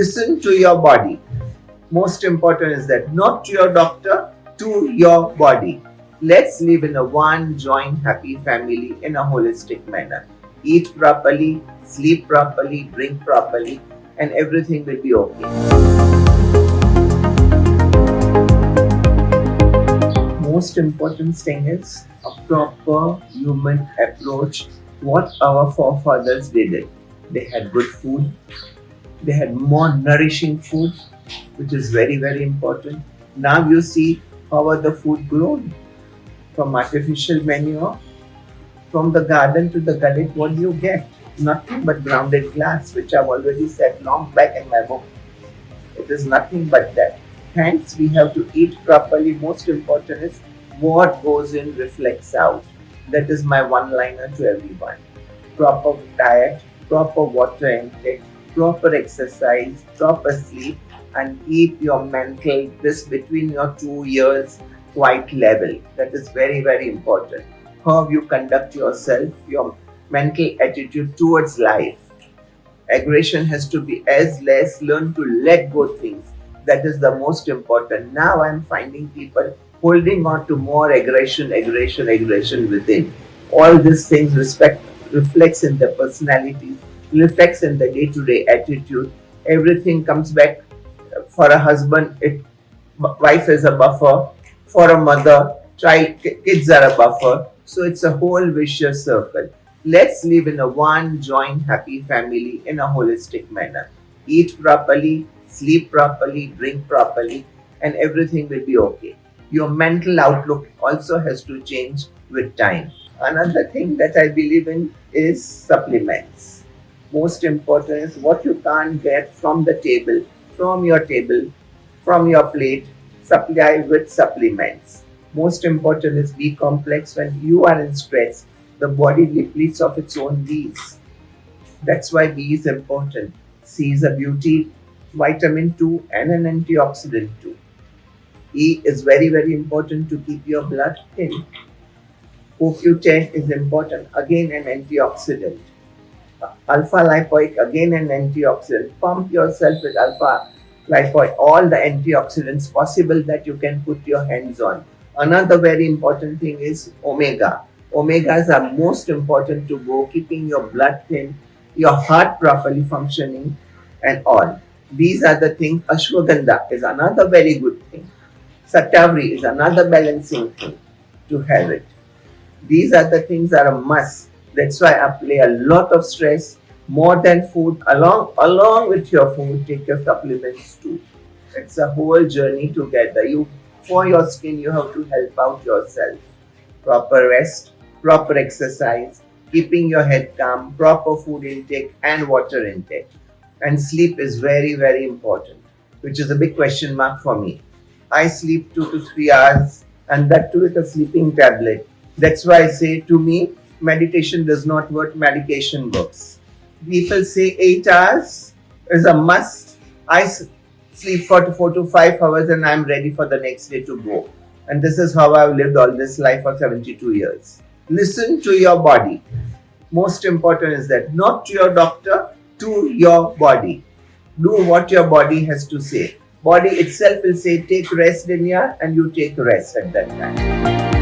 Listen to your body. Most important is that not to your doctor, to your body. Let's live in a one joint happy family in a holistic manner. Eat properly, sleep properly, drink properly, and everything will be okay. Most important thing is a proper human approach. What our forefathers did. They had good food. They had more nourishing food, which is very, very important. Now you see how are the food grown? From artificial manure, from the garden to the gullet, what do you get? Nothing but grounded glass, which I've already said long back in my book. It is nothing but that. Hence, we have to eat properly. Most important is what goes in reflects out. That is my one-liner to everyone. Proper diet, proper water intake, proper exercise, proper sleep, and keep your mental, this between your 2 ears, quite level. That is very, very important. How you conduct yourself, your mental attitude towards life. Aggression has to be as less. Learn to let go things. That is the most important. Now I'm finding people holding on to more aggression within. All these things reflects in their personalities, reflects in the day-to-day attitude. Everything comes back. For a husband, wife is a buffer. For a mother, kids are a buffer. So it's a whole vicious circle. Let's live in a one joint happy family in a holistic manner. Eat properly, sleep properly, drink properly, and everything will be okay. Your mental outlook also has to change with time. Another thing that I believe in is supplements. Most important is what you can't get from the table, from your plate, supply with supplements. Most important is B complex. When you are in stress, the body depletes of its own B's. That's why B is important. C is a beauty vitamin 2 and an antioxidant too. E is very, very important to keep your blood thin. CoQ10 is important, again an antioxidant. Alpha lipoic, again an antioxidant. Pump yourself with alpha lipoic, all the antioxidants possible that you can put your hands on. Another very important thing is omega. Omegas are most important to go, keeping your blood thin, your heart properly functioning, and all. These are the things. Ashwagandha is another very good thing. Satavari is another balancing thing to have it. These are the things that are a must. That's why I play a lot of stress, more than food. Along with your food, take your supplements too. It's a whole journey together. For your skin, you have to help out yourself. Proper rest, proper exercise, keeping your head calm, proper food intake and water intake. And sleep is very, very important, which is a big question mark for me. I sleep 2 to 3 hours, and that too with a sleeping tablet. That's why I say, to me, meditation does not work, medication works. People say 8 hours is a must. I sleep 4 to 5 hours and I'm ready for the next day to go. And this is how I've lived all this life for 72 years. Listen to your body. Most important is that not to your doctor, to your body. Do what your body has to say. Body itself will say, take rest, Dinyar, and you take rest at that time.